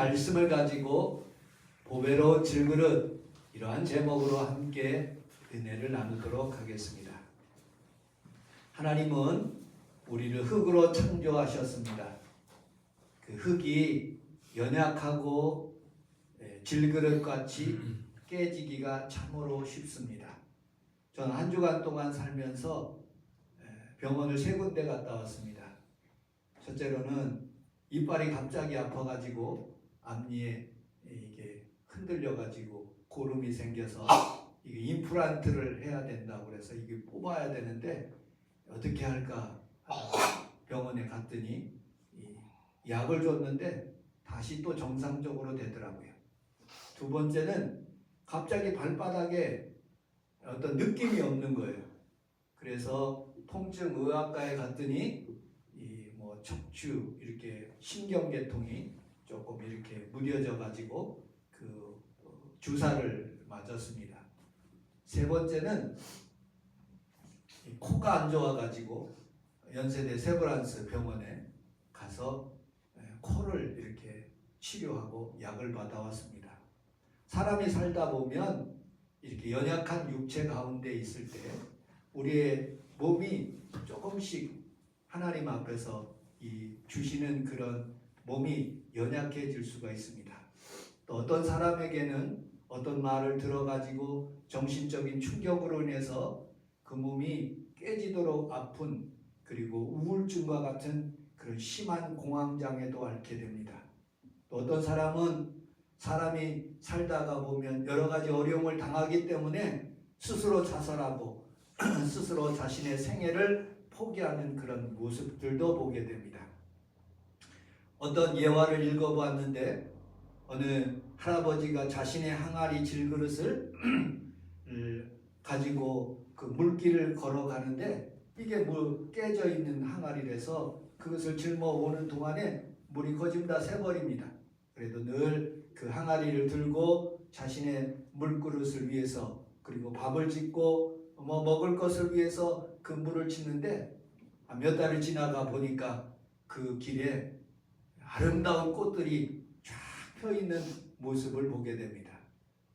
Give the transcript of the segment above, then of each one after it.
말씀을 가지고 보배로운 질그릇, 이러한 제목으로 함께 은혜를 나누도록 하겠습니다. 하나님은 우리를 흙으로 창조하셨습니다. 그 흙이 연약하고 질그릇같이 깨지기가 참으로 쉽습니다. 저는 한 주간 동안 살면서 병원을 3군데 갔다 왔습니다. 첫째로는 이빨이 갑자기 아파가지고 앞니에 이게 흔들려가지고 고름이 생겨서 이게 임플란트를 해야 된다고 그래서 이게 뽑아야 되는데 어떻게 할까 하다가 병원에 갔더니 약을 줬는데 다시 또 정상적으로 되더라고요. 두 번째는 갑자기 발바닥에 어떤 느낌이 없는 거예요. 그래서 통증의학과에 갔더니 척추 이렇게 신경계통이 조금 이렇게 무뎌져 가지고 그 주사를 맞았습니다. 세 번째는 코가 안 좋아 가지고 연세대 세브란스 병원에 가서 코를 이렇게 치료하고 약을 받아왔습니다. 사람이 살다 보면 이렇게 연약한 육체 가운데 있을 때 우리의 몸이 조금씩 하나님 앞에서 주시는 그런 몸이 연약해질 수가 있습니다. 또 어떤 사람에게는 어떤 말을 들어가지고 정신적인 충격으로 인해서 그 몸이 깨지도록 아픈 그리고 우울증과 같은 그런 심한 공황장애도 앓게 됩니다. 또 어떤 사람은 사람이 살다가 보면 여러 가지 어려움을 당하기 때문에 스스로 자살하고 스스로 자신의 생애를 포기하는 그런 모습들도 보게 됩니다. 어떤 예화를 읽어보았는데 어느 할아버지가 자신의 항아리 질그릇을 가지고 그 물길을 걸어가는데 이게 깨져 있는 항아리라서 그것을 짊어오는 동안에 물이 거진 다 새버립니다. 그래도 늘 그 항아리를 들고 자신의 물그릇을 위해서 그리고 밥을 짓고 먹을 것을 위해서 그 물을 짓는데 몇 달을 지나가 보니까 그 길에 아름다운 꽃들이 쫙 펴있는 모습을 보게 됩니다.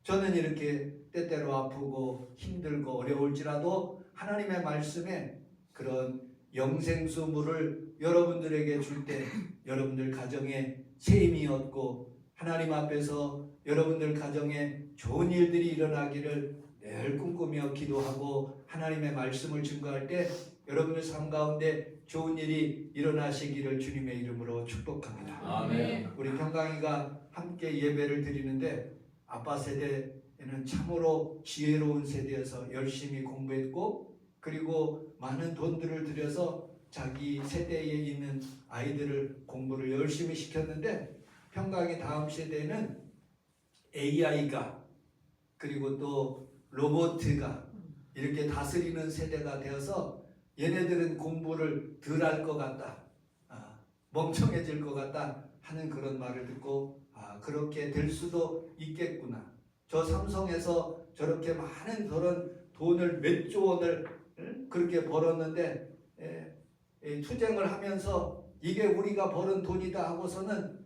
저는 이렇게 때때로 아프고 힘들고 어려울지라도 하나님의 말씀에 그런 영생수 물을 여러분들에게 줄 때 여러분들 가정에 새 힘이 얻고 하나님 앞에서 여러분들 가정에 좋은 일들이 일어나기를 늘 꿈꾸며 기도하고 하나님의 말씀을 증거할 때 여러분들 삶 가운데 좋은 일이 일어나시기를 주님의 이름으로 축복합니다. 아멘. 우리 평강이가 함께 예배를 드리는데 아빠 세대에는 참으로 지혜로운 세대여서 열심히 공부했고 그리고 많은 돈들을 들여서 자기 세대에 있는 아이들을 공부를 열심히 시켰는데 평강이 다음 세대는 AI가 그리고 또 로봇가 이렇게 다스리는 세대가 되어서 얘네들은 공부를 덜 할 것 같다, 멍청해질 것 같다 하는 그런 말을 듣고 그렇게 될 수도 있겠구나. 저 삼성에서 저렇게 많은 그런 돈을 몇 조 원을 그렇게 벌었는데 투쟁을 하면서 이게 우리가 버는 돈이다 하고서는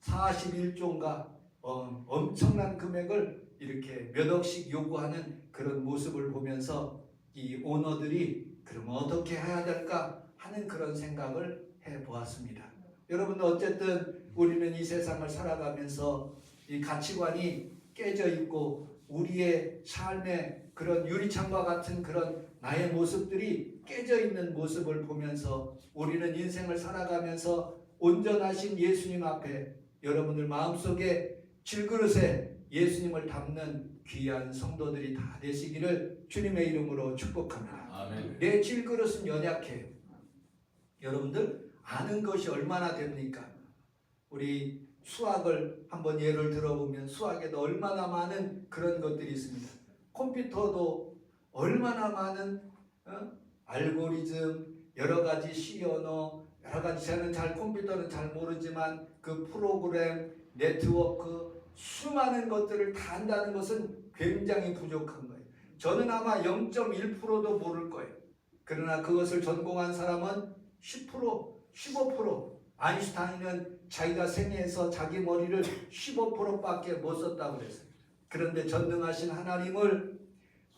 41조인가 엄청난 금액을 이렇게 몇 억씩 요구하는 그런 모습을 보면서 이 오너들이 그러면 어떻게 해야 될까 하는 그런 생각을 해보았습니다. 여러분들 어쨌든 우리는 이 세상을 살아가면서 이 가치관이 깨져 있고 우리의 삶의 그런 유리창과 같은 그런 나의 모습들이 깨져 있는 모습을 보면서 우리는 인생을 살아가면서 온전하신 예수님 앞에 여러분들 마음속에 질그릇에 예수님을 담는 귀한 성도들이 다 되시기를 주님의 이름으로 축복합니다. 아멘. 내 질그릇은 연약해요. 여러분들 아는 것이 얼마나 됩니까? 우리 수학을 한번 예를 들어보면 수학에도 얼마나 많은 그런 것들이 있습니다. 컴퓨터도 얼마나 많은 알고리즘, 여러 가지 C 언어, 여러 가지 저는 컴퓨터는 잘 모르지만 그 프로그램, 네트워크 수많은 것들을 다 안다는 것은 굉장히 부족한 거예요. 저는 아마 0.1%도 모를 거예요. 그러나 그것을 전공한 사람은 10%, 15%, 아인슈타인은 자기가 생애에서 자기 머리를 15%밖에 못 썼다고 그랬어요. 그런데 전능하신 하나님을,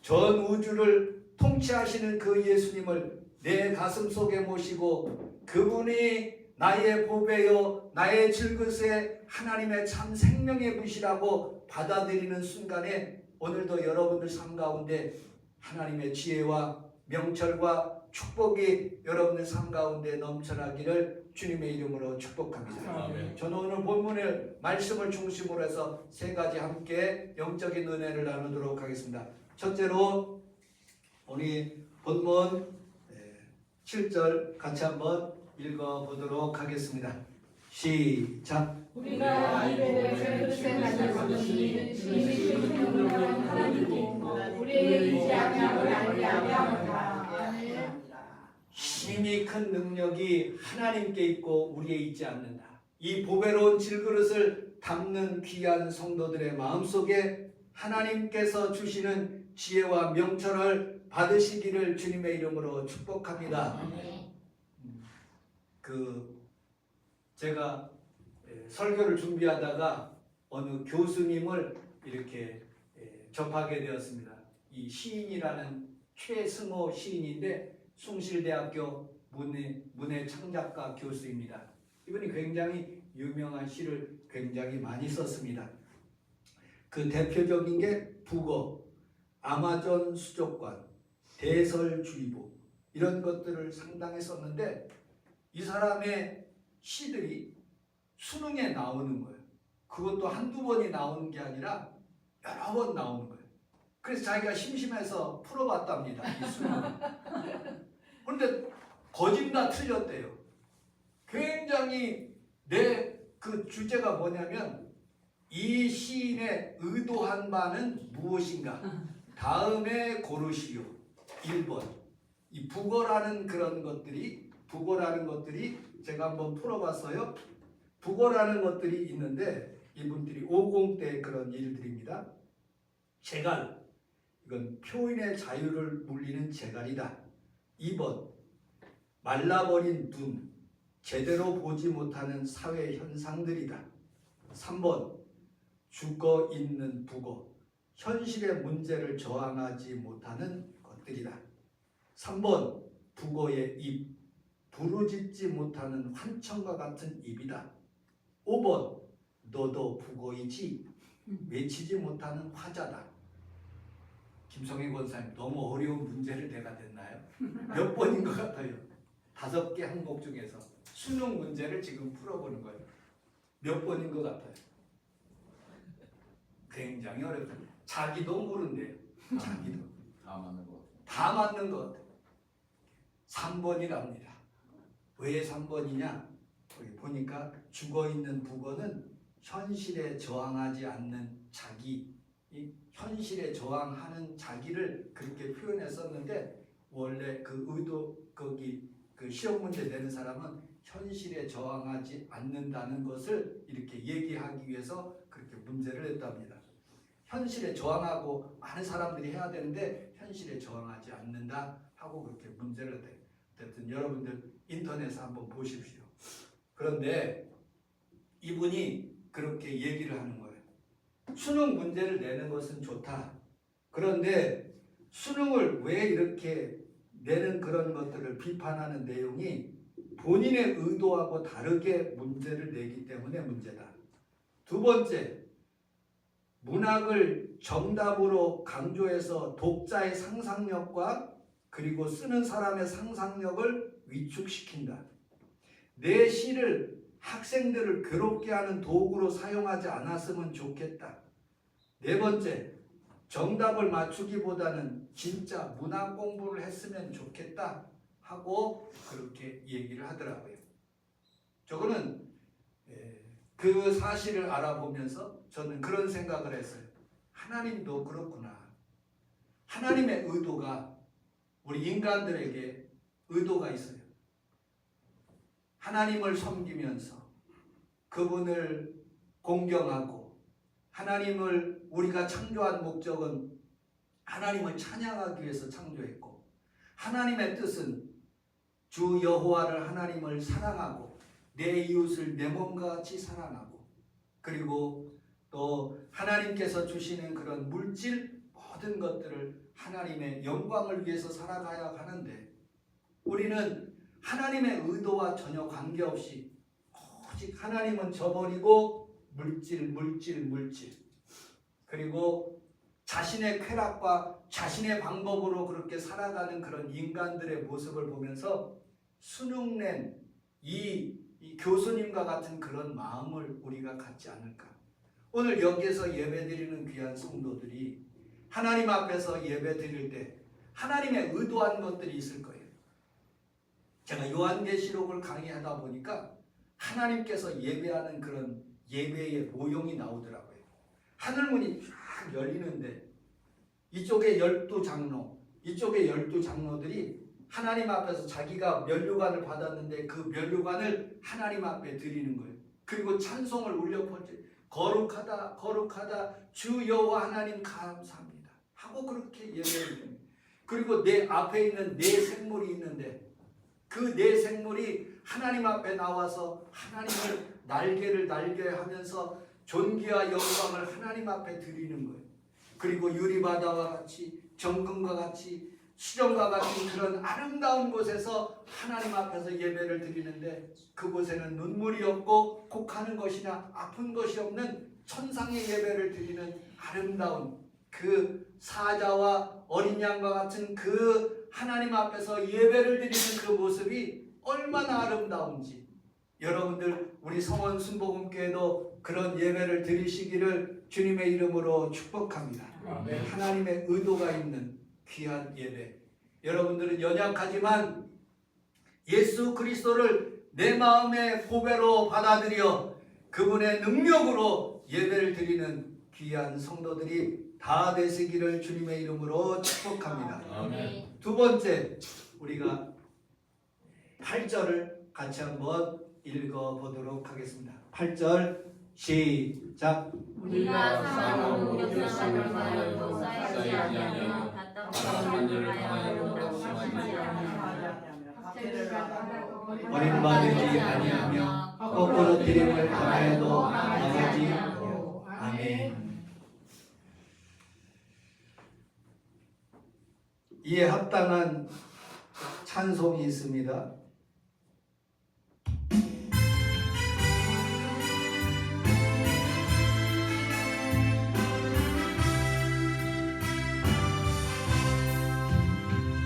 전 우주를 통치하시는 그 예수님을 내 가슴 속에 모시고 그분이 나의 보배요 나의 질그새 하나님의 참 생명의 빛이라고 받아들이는 순간에 오늘도 여러분들 삶 가운데 하나님의 지혜와 명철과 축복이 여러분들 삶 가운데 넘쳐나기를 주님의 이름으로 축복합니다. 아멘. 저는 오늘 본문의 말씀을 중심으로 해서 세 가지 함께 영적인 은혜를 나누도록 하겠습니다. 첫째로 우리 본문 7절 같이 한번 읽어보도록 하겠습니다. 시작. 우리가 이 복을 그릇에 가진 것이 이미 그 명령한 하나님께 있고 우리에게 의지하며 알게 하노라. 아멘. 힘이 큰 능력이 하나님께 있고 우리에 있지 않는다. 이 보배로운 질그릇을 담는 귀한 성도들의 마음속에 하나님께서 주시는 지혜와 명철을 받으시기를 주님의 이름으로 축복합니다. 제가 설교를 준비하다가 어느 교수님을 이렇게 접하게 되었습니다. 이 시인이라는 최승호 시인인데 숭실대학교 문해 창작가 교수입니다. 이분이 굉장히 유명한 시를 굉장히 많이 썼습니다. 그 대표적인 게 북어, 아마존 수족관, 대설주의보 이런 것들을 상당히 썼는데 이 사람의 시들이 수능에 나오는 거예요. 그것도 한두 번이 나오는 게 아니라 여러 번 나오는 거예요. 그래서 자기가 심심해서 풀어봤답니다. 이 수능을. 그런데 거진 다 틀렸대요. 굉장히 내 그 주제가 뭐냐면 이 시인의 의도한 바는 무엇인가? 다음에 고르시오. 1번. 이 북어라는 그런 것들이 제가 한번 풀어봤어요. 북어라는 것들이 있는데 이분들이 50대 그런 일들입니다. 재갈. 이건 표현의 자유를 물리는 재갈이다. 2번. 말라버린 눈. 제대로 보지 못하는 사회 현상들이다. 3번. 죽어 있는 북어. 현실의 문제를 저항하지 못하는 것들이다. 3번. 북어의 입. 부르짖지 못하는 환청과 같은 입이다. 5번. 너도 북어이지 외치지 못하는 화자다. 김성희 권사님, 너무 어려운 문제를 내가 냈나요? 몇 번인 것 같아요? 5개 항목 중에서 수능 문제를 지금 풀어보는 거예요. 몇 번인 것 같아요? 굉장히 어렵다. 자기도 모른대요. 자기도. 다 맞는 것 같아요. 다 맞는 것 같아요. 3번이랍니다. 왜 3번이냐? 여기 보니까 죽어있는 북어는 현실에 저항하지 않는 자기, 이 현실에 저항하는 자기를 그렇게 표현했었는데 원래 그 의도 거기 그 시험 문제 내는 사람은 현실에 저항하지 않는다는 것을 이렇게 얘기하기 위해서 그렇게 문제를 냈답니다. 현실에 저항하고 많은 사람들이 해야 되는데 현실에 저항하지 않는다 하고 그렇게 문제를 냈대요. 어쨌든 여러분들 인터넷에 한번 보십시오. 그런데 이분이 그렇게 얘기를 하는 거예요. 수능 문제를 내는 것은 좋다. 그런데 수능을 왜 이렇게 내는 그런 것들을 비판하는 내용이 본인의 의도하고 다르게 문제를 내기 때문에 문제다. 두 번째, 문학을 정답으로 강조해서 독자의 상상력과 그리고 쓰는 사람의 상상력을 위축시킨다. 내 시를 학생들을 괴롭게 하는 도구로 사용하지 않았으면 좋겠다. 네 번째, 정답을 맞추기보다는 진짜 문학 공부를 했으면 좋겠다 하고 그렇게 얘기를 하더라고요. 저거는 그 사실을 알아보면서 저는 그런 생각을 했어요. 하나님도 그렇구나. 하나님의 의도가 우리 인간들에게 의도가 있어요. 하나님을 섬기면서 그분을 공경하고 하나님을 우리가 창조한 목적은 하나님을 찬양하기 위해서 창조했고 하나님의 뜻은 주 여호와를 하나님을 사랑하고 내 이웃을 내 몸과 같이 사랑하고, 그리고 또 하나님께서 주시는 그런 물질 모든 것들을 하나님의 영광을 위해서 살아가야 하는데, 우리는 하나님의 의도와 전혀 관계없이 오직 하나님은 저버리고 물질, 그리고 자신의 쾌락과 자신의 방법으로 그렇게 살아가는 그런 인간들의 모습을 보면서 순응낸 이 교수님과 같은 그런 마음을 우리가 갖지 않을까. 오늘 여기에서 예배드리는 귀한 성도들이 하나님 앞에서 예배드릴 때 하나님의 의도한 것들이 있을 거예요. 제가 요한계시록을 강의하다 보니까 하나님께서 예배하는 그런 예배의 모형이 나오더라고요. 하늘문이 쫙 열리는데 이쪽에 12장로, 이쪽에 12장로들이 하나님 앞에서 자기가 면류관을 받았는데 그 면류관을 하나님 앞에 드리는 거예요. 그리고 찬송을 울려 퍼지, 거룩하다 거룩하다 주 여호와 하나님 감사합니다 하고 그렇게 예배를 합니다. 그리고 내 앞에 있는 네 생물이 있는데 그 네 생물이 하나님 앞에 나와서 하나님을 날개를 하면서 존귀와 영광을 하나님 앞에 드리는 거예요. 그리고 유리바다와 같이 정금과 같이 수정과 같은 그런 아름다운 곳에서 하나님 앞에서 예배를 드리는데, 그곳에는 눈물이 없고 곡하는 것이나 아픈 것이 없는 천상의 예배를 드리는 아름다운 그 사자와 어린 양과 같은 그 하나님 앞에서 예배를 드리는 그 모습이 얼마나 아름다운지, 여러분들 우리 성원 순복음교회도 그런 예배를 드리시기를 주님의 이름으로 축복합니다. 아멘. 하나님의 의도가 있는 귀한 예배. 여러분들은 연약하지만 예수 그리스도를 내 마음의 보배로 받아들여 그분의 능력으로 예배를 드리는 귀한 성도들이 다 되시기를 주님의 이름으로 축복합니다. 아멘. 두 번째, 우리가 8절을 같이 한번 읽어보도록 하겠습니다. 8절 시작. 우리가 사랑하고 역사를 하여도 쌓이지 아니하며 답답한 일을 하여도 낙심하지 아니하며 박해를 받아도 버림받지 아니하며 거꾸로 드림을 당하여도 망하지 않고. 아멘. 이에 합당한 찬송이 있습니다.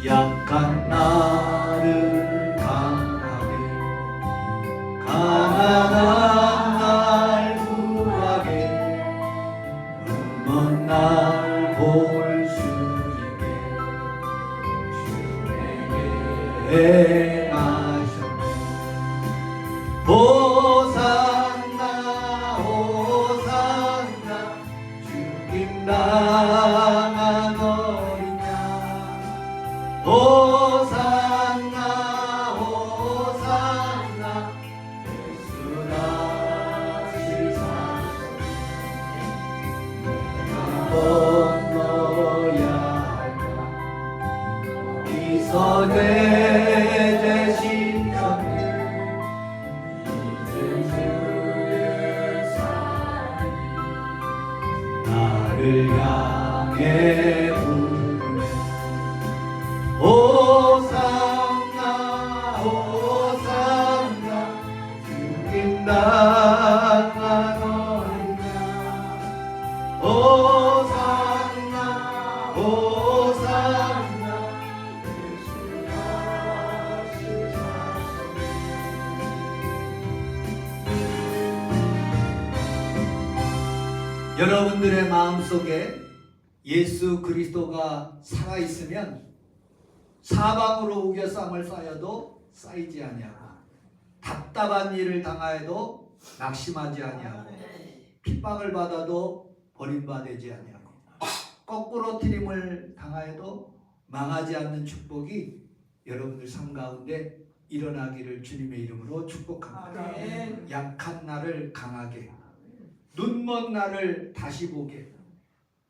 약한 나를 강하게, 가난한 날 구하게, 눈먼 날 볼 수 있게 주에게 행하셨네. 호산나 호산나 죽임당한 어린 양, 호산나 호산나 예수 다시 사셨네. 내가 건너야 할까 이 선의 대신 전에 이제 주의 사랑이 나를 향해 부르네. 호산나 호산나 죽임당한 어린 양, 호산나 호산나 예수 다시 사셨네. 여러분들의 마음속에 예수 그리스도가 살아있으면 사방으로 우겨쌈을 쌓여도 쌓이지 아니하고, 답답한 일을 당하여도 낙심하지 아니하고, 핍박을 받아도 버림받지 아니하고, 거꾸로 트림을 당하여도 망하지 않는 축복이 여러분들 삶 가운데 일어나기를 주님의 이름으로 축복합니다. 아멘. 약한 나를 강하게, 눈먼 나를 다시 보게,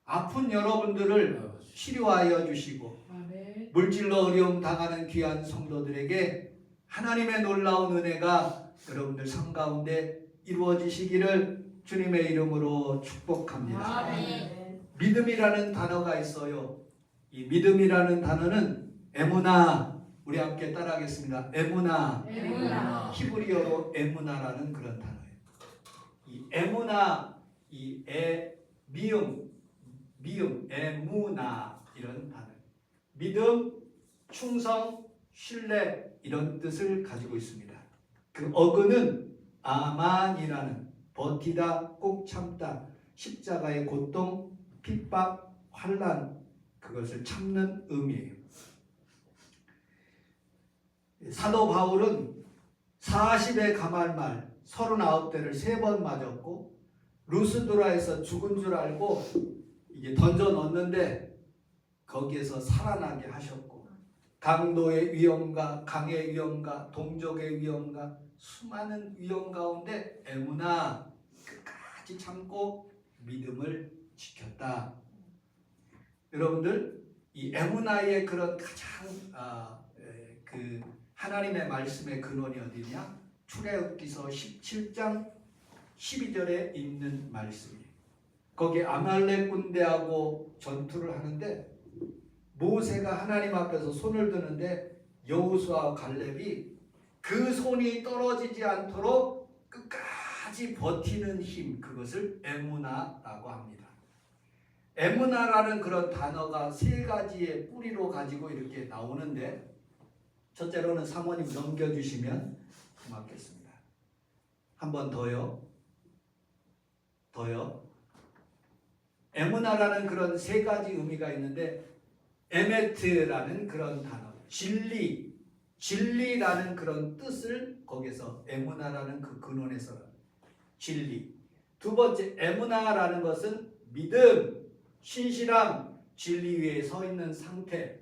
아픈 여러분들을 치료하여 주시고, 물질로 어려움 당하는 귀한 성도들에게 하나님의 놀라운 은혜가 여러분들 삶 가운데 이루어지시기를 주님의 이름으로 축복합니다. 믿음이라는 단어가 있어요. 이 믿음이라는 단어는 에무나, 우리 함께 따라하겠습니다. 에무나. 히브리어로 에무나라는 그런 단어예요. 이 에무나, 이 미음, 에무나 이런 단어. 믿음, 충성, 신뢰 이런 뜻을 가지고 있습니다. 그 어근은 아만이라는 버티다, 꼭 참다, 십자가의 고통, 핍박, 환난 그것을 참는 의미예요. 사도 바울은 40의 가말말 39대를 3번 맞았고 루스드라에서 죽은 줄 알고 이게 던져 넣었는데 거기에서 살아나게 하셨고 강도의 위험과 강의 위험과 동족의 위험과 수많은 위험 가운데 에무나 끝까지 참고 믿음을 지켰다. 여러분들 이 에무나의 그런 가장 그 하나님의 말씀의 근원이 어디냐? 출애굽기서 17장 12절에 있는 말씀이에요. 거기에 아말렉 군대하고 전투를 하는데 모세가 하나님 앞에서 손을 드는데 여호수아와 갈렙이 그 손이 떨어지지 않도록 끝까지 버티는 힘, 그것을 에무나라고 합니다. 에무나라는 그런 단어가 3가지의 뿌리로 가지고 이렇게 나오는데 첫째로는 사모님 넘겨주시면 고맙겠습니다. 한 번 더요. 에무나라는 그런 3가지 의미가 있는데 에메트라는 그런 단어, 진리라는 그런 뜻을 거기서 에무나라는 그 근원에서 진리. 두 번째 에무나라는 것은 믿음, 신실함, 진리 위에 서 있는 상태.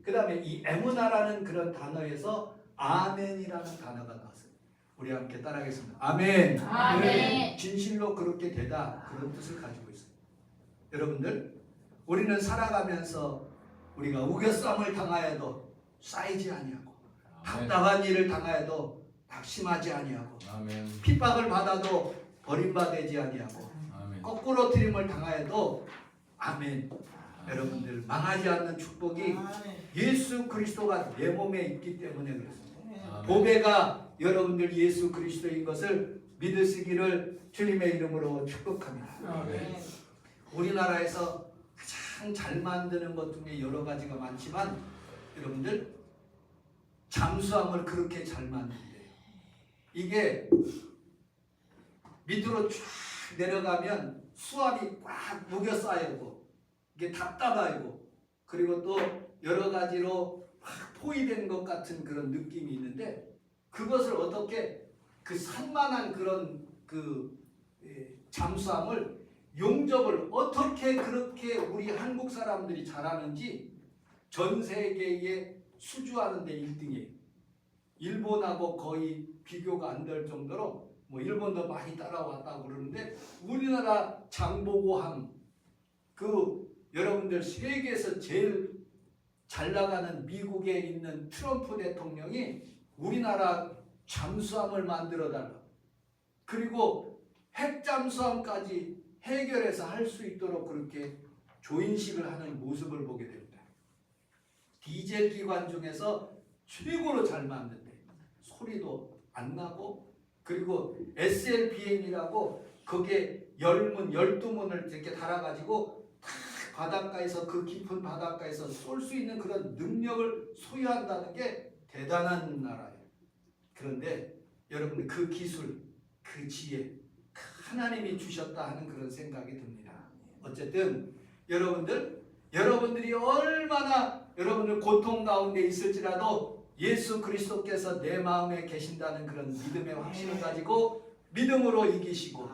그 다음에 이 에무나라는 그런 단어에서 아멘이라는 단어가 나왔어요. 우리 함께 따라하겠습니다. 아멘. 아멘. 진실로 그렇게 되다, 그런 뜻을 가지고 있어요. 여러분들, 우리는 살아가면서 우리가 우겨쌈을 당하여도 쌓이지 아니하고 답답한 일을 당하여도 낙심하지 아니하고 핍박을 받아도 버림받지 아니하고 거꾸로 트림을 당하여도 아멘. 여러분들 망하지 않는 축복이 예수 그리스도가 내 몸에 있기 때문에 그렇습니다. 보배가 여러분들 예수 그리스도인 것을 믿으시기를 주님의 이름으로 축복합니다. 우리나라에서 가장 잘 만드는 것 중에 여러 가지가 많지만 여러분들 잠수함을 그렇게 잘 만든대요. 이게 밑으로 쫙 내려가면 수압이 꽉 녹여 쌓이고 이게 답답하고 그리고 또 여러 가지로 확 포위된 것 같은 그런 느낌이 있는데 그것을 어떻게 그 산만한 그런 잠수함을 용접을 어떻게 그렇게 우리 한국 사람들이 잘하는지 전 세계에 수주하는 데 1등이에요. 일본하고 거의 비교가 안 될 정도로 뭐 일본도 많이 따라왔다고 그러는데 우리나라 장보고함 여러분들 세계에서 제일 잘 나가는 미국에 있는 트럼프 대통령이 우리나라 잠수함을 만들어 달라. 그리고 핵잠수함까지 해결해서 할 수 있도록 그렇게 조인식을 하는 모습을 보게 됩니다. 디젤 기관 중에서 최고로 잘 만든대. 소리도 안 나고 그리고 SLBM이라고 그게 12문을 이렇게 달아가지고 바닷가에서 그 깊은 바닷가에서 쏠 수 있는 그런 능력을 소유한다는 게 대단한 나라예요. 그런데 여러분 그 기술, 그 지혜 하나님이 주셨다 하는 그런 생각이 듭니다. 어쨌든 여러분들이 얼마나 여러분들 고통 가운데 있을지라도 예수 그리스도께서 내 마음에 계신다는 그런 믿음의 확신을 가지고 믿음으로 이기시고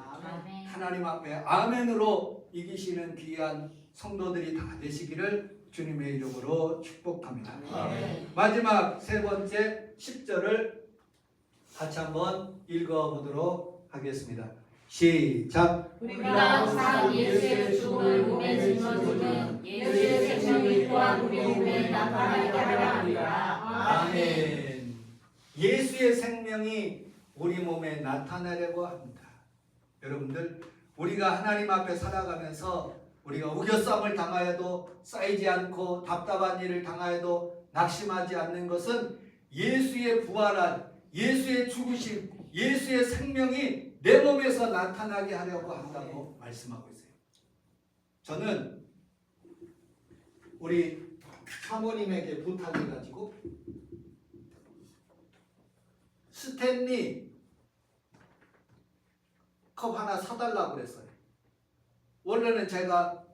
하나님 앞에 아멘으로 이기시는 귀한 성도들이 다 되시기를 주님의 이름으로 축복합니다. 마지막 3번째 10절을 같이 한번 읽어보도록 하겠습니다. 시작. 우리가 항상 예수의 죽음을 몸에 짊어지는 예수의 생명이 또한 우리 몸에 나타나게 하려 합니다. 아멘. 예수의 생명이 우리 몸에 나타내려고 합니다. 여러분들, 우리가 하나님 앞에 살아가면서 우리가 우겨쌈을 당하여도 쌓이지 않고 답답한 일을 당하여도 낙심하지 않는 것은 예수의 부활한 예수의 죽으심, 예수의 생명이 내 몸에서 나타나게 하려고 한다고 말씀하고 있어요. 저는 우리 사모님에게 부탁해가지고 스탠리 컵 하나 사달라고 그랬어요. 원래는 제가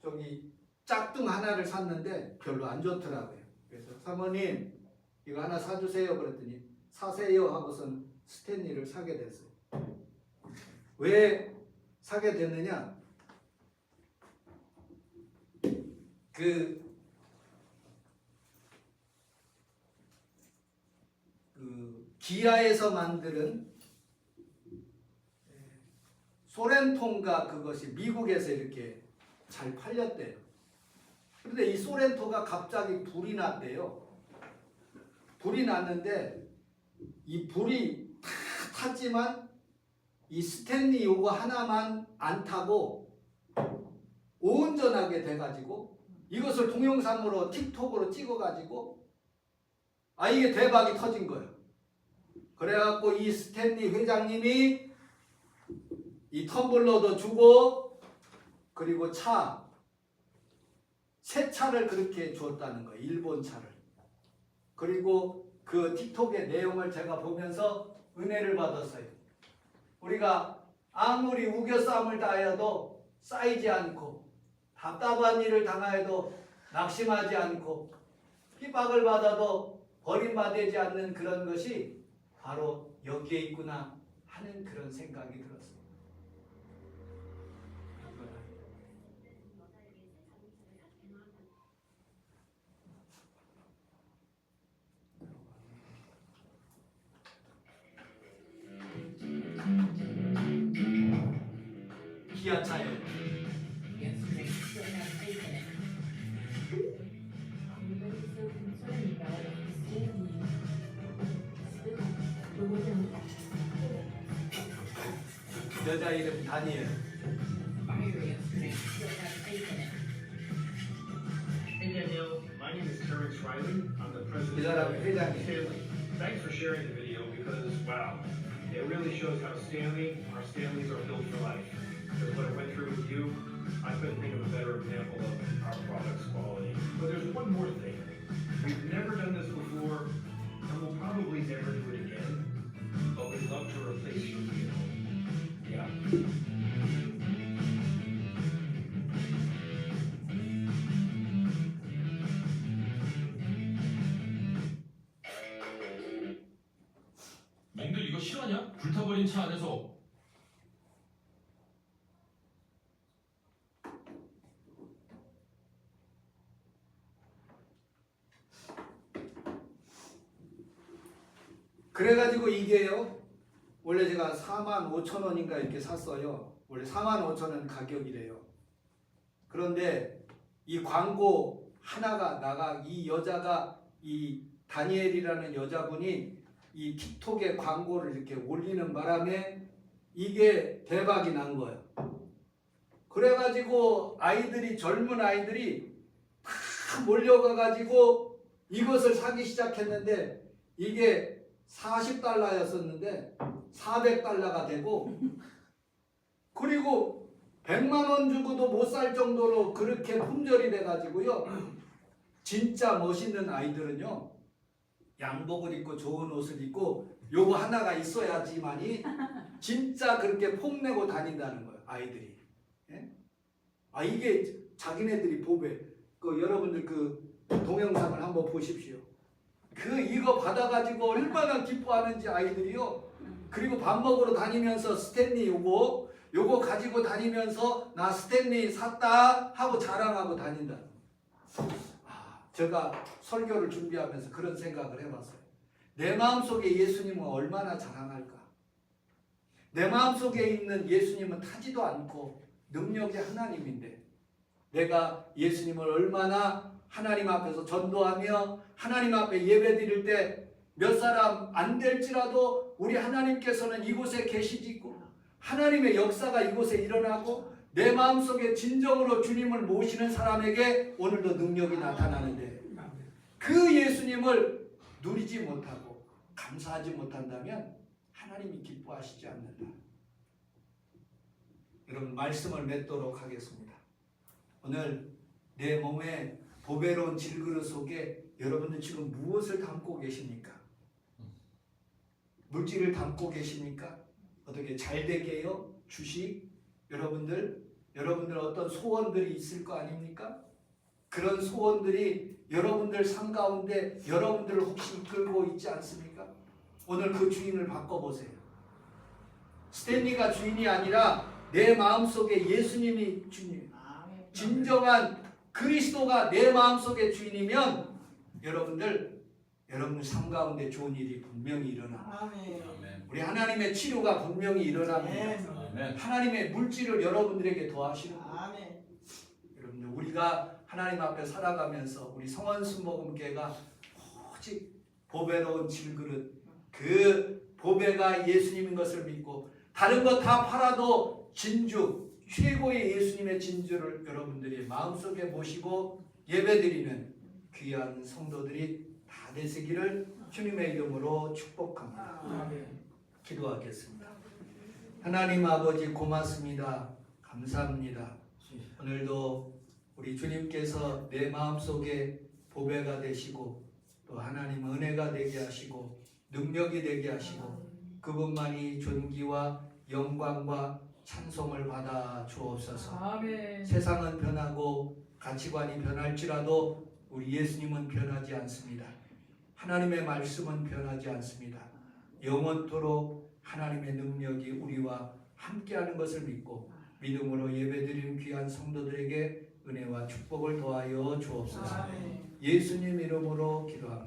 저기 짝퉁 하나를 샀는데 별로 안 좋더라고요. 그래서 사모님 이거 하나 사주세요 그랬더니 사세요 하고선 스탠리를 사게 됐어요. 왜 사게 됐느냐? 그 기아에서 만드는 소렌토인가 그것이 미국에서 이렇게 잘 팔렸대요. 그런데 이 소렌토가 갑자기 불이 났대요. 불이 났는데 이 불이 다 탔지만 이 스탠리 요거 하나만 안 타고 온전하게 돼가지고 이것을 동영상으로 틱톡으로 찍어가지고 이게 대박이 터진 거예요. 그래갖고 이 스탠리 회장님이 이 텀블러도 주고 그리고 새 차를 그렇게 주었다는 거예요. 일본 차를. 그리고 그 틱톡의 내용을 제가 보면서 은혜를 받았어요. 우리가 아무리 우겨싸움을 당하여도 쌓이지 않고 답답한 일을 당하여도 낙심하지 않고 핍박을 받아도 버림받지 않는 그런 것이 바로 여기에 있구나 하는 그런 생각이 들었어요. 기아차예요. 여자 이름 다니엘. Hey Danielle, my name is Terrence Riley. I'm the president 이 사람이 of 회장이에요. Stanley. Thanks for sharing the video because wow, it really shows how our Stanleys are built for life. Because what I went through with you, I couldn't think of a better example of our product's quality. But there's one more thing. We've never done this before, and we'll probably never do it again. But we'd love to replace your vehicle. Yeah. 맹들 이거 실화냐? 불타버린 차 안에서 그래가지고 이게요. 원래 제가 45,000원인가 이렇게 샀어요. 원래 45,000원 가격이래요. 그런데 이 광고 하나가 이 여자가 이 다니엘이라는 여자분이 이 틱톡에 광고를 이렇게 올리는 바람에 이게 대박이 난 거예요. 그래가지고 젊은 아이들이 다 몰려가가지고 이것을 사기 시작했는데 이게 40달러였었는데 400달러가 되고 그리고 100만 원 주고도 못 살 정도로 그렇게 품절이 돼가지고요. 진짜 멋있는 아이들은요. 양복을 입고 좋은 옷을 입고 요거 하나가 있어야지만이 진짜 그렇게 폼내고 다닌다는 거예요. 아이들이. 예? 이게 자기네들이 보배. 여러분들 그 동영상을 한번 보십시오. 이거 받아가지고 얼마나 기뻐하는지 아이들이요. 그리고 밥 먹으러 다니면서 스탠리 요거 가지고 다니면서 나 스탠리 샀다 하고 자랑하고 다닌다. 제가 설교를 준비하면서 그런 생각을 해봤어요. 내 마음속에 예수님은 얼마나 자랑할까? 내 마음속에 있는 예수님은 타지도 않고 능력의 하나님인데 내가 예수님을 얼마나 하나님 앞에서 전도하며 하나님 앞에 예배 드릴 때 몇 사람 안 될지라도 우리 하나님께서는 이곳에 계시고 하나님의 역사가 이곳에 일어나고 내 마음속에 진정으로 주님을 모시는 사람에게 오늘도 능력이 나타나는데 그 예수님을 누리지 못하고 감사하지 못한다면 하나님이 기뻐하시지 않는다. 여러분 말씀을 맺도록 하겠습니다. 오늘 내 몸에 보배로운 질그릇 속에 여러분들 지금 무엇을 담고 계십니까? 물질을 담고 계십니까? 어떻게 잘 되게요? 주식? 여러분들 어떤 소원들이 있을 거 아닙니까? 그런 소원들이 여러분들 삶 가운데 여러분들을 혹시 이끌고 있지 않습니까? 오늘 그 주인을 바꿔보세요. 스탠리가 주인이 아니라 내 마음속에 예수님이 주님, 진정한 그리스도가 내 마음속에 주인이면 여러분들 삶 가운데 좋은 일이 분명히 일어납니다. 우리 하나님의 치료가 분명히 일어납니다. 하나님의 물질을 여러분들에게 더하시는 거예요. 여러분들 우리가 하나님 앞에 살아가면서 우리 성원순복음교회가 오직 보배로운 질그릇 그 보배가 예수님인 것을 믿고 다른 것 다 팔아도 진주 최고의 예수님의 진주를 여러분들이 마음속에 모시고 예배드리는 귀한 성도들이 다 되시기를 주님의 이름으로 축복합니다. 기도하겠습니다. 하나님 아버지 고맙습니다. 감사합니다. 오늘도 우리 주님께서 내 마음속에 보배가 되시고 또 하나님 은혜가 되게 하시고 능력이 되게 하시고 그분만이 존귀와 영광과 찬송을 받아 주옵소서. 아멘. 세상은 변하고 가치관이 변할지라도 우리 예수님은 변하지 않습니다. 하나님의 말씀은 변하지 않습니다. 영원토록 하나님의 능력이 우리와 함께하는 것을 믿고 믿음으로 예배드리는 귀한 성도들에게 은혜와 축복을 더하여 주옵소서. 예수님 이름으로 기도합니다.